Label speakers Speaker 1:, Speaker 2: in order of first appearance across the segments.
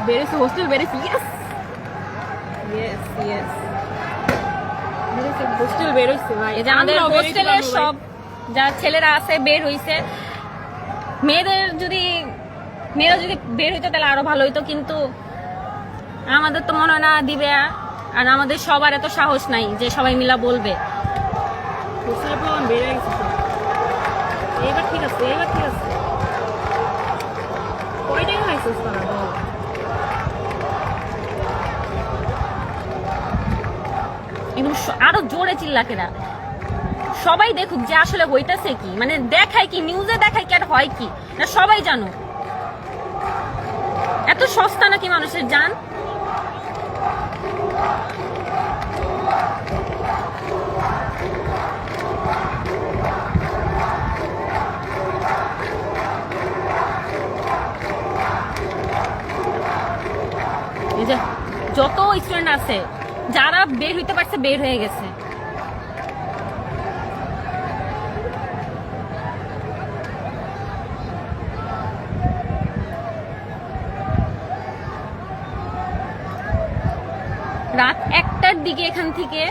Speaker 1: বেরিয়েছে হোস্টেল বেরিয়েছে yes yes yes বেরিয়েছে হোস্টেল বেরিয়েছে ভাই
Speaker 2: এই যে আমাদের
Speaker 1: আমরাও
Speaker 2: হোস্টেলের
Speaker 1: বেরিয়েছিলাম
Speaker 2: সব যা ছেলেরা আছে বের হইছে। মেয়েরা যদি বের হইতো তাহলে আরো ভালো হইতো, কিন্তু আমাদের তো মনে হয় না দিবে। আর আমাদের সবার এত সাহস নাই যে সবাই মিলা বলবে।
Speaker 1: হোস্টেলের প্ল্যান বেড়ে গেছে তো। এবার ঠিক আছে এবার ঠিক আছে কয়টাই খাইছিস তারা বল
Speaker 2: একদম আরো জোরে চিল্লাকেরা সবাই দেখুক যে আসলে হইতাছে কি, মানে দেখায় কি, নিউজে দেখায় কি আর হয় কি না সবাই জানো। এত সস্তা নাকি মানুষের জান? এই যে যত স্টুডেন্ট আছে যারা বের হইতে পারছে বের হয়ে গেছে। রাত 1টার দিকে এখান থেকে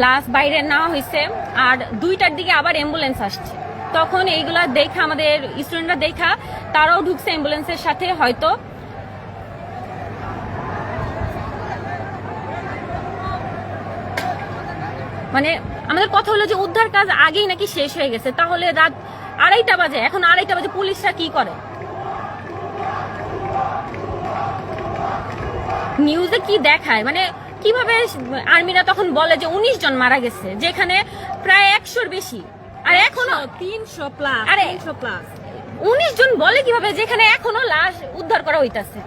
Speaker 2: লাশ বাইরে নেওয়া হয়েছে, আর 2টার দিকে আবার অ্যাম্বুলেন্স আসছে। তখন এইগুলা দেখা আমাদের স্টুডেন্টরা দেখা তারাও ঢুকছে অ্যাম্বুলেন্সের সাথে। হয়তো মানে আমাদের কথা হলো যে উদ্ধার কাজ আগেই নাকি শেষ হয়ে গেছে, তাহলে রাত 2:30 বাজে, এখন 2:30 বাজে পুলিশরা কি করে? নিউজে কি দেখায়, মানে কিভাবে আর্মিরা তখন বলে যে 19 জন মারা গেছে, যেখানে প্রায় 100-র বেশি, আর এখনো
Speaker 1: 300 প্লাস
Speaker 2: আরে
Speaker 1: 300 প্লাস
Speaker 2: 19 জন বলে কিভাবে, যেখানে এখনো লাশ উদ্ধার করা হইতাছে।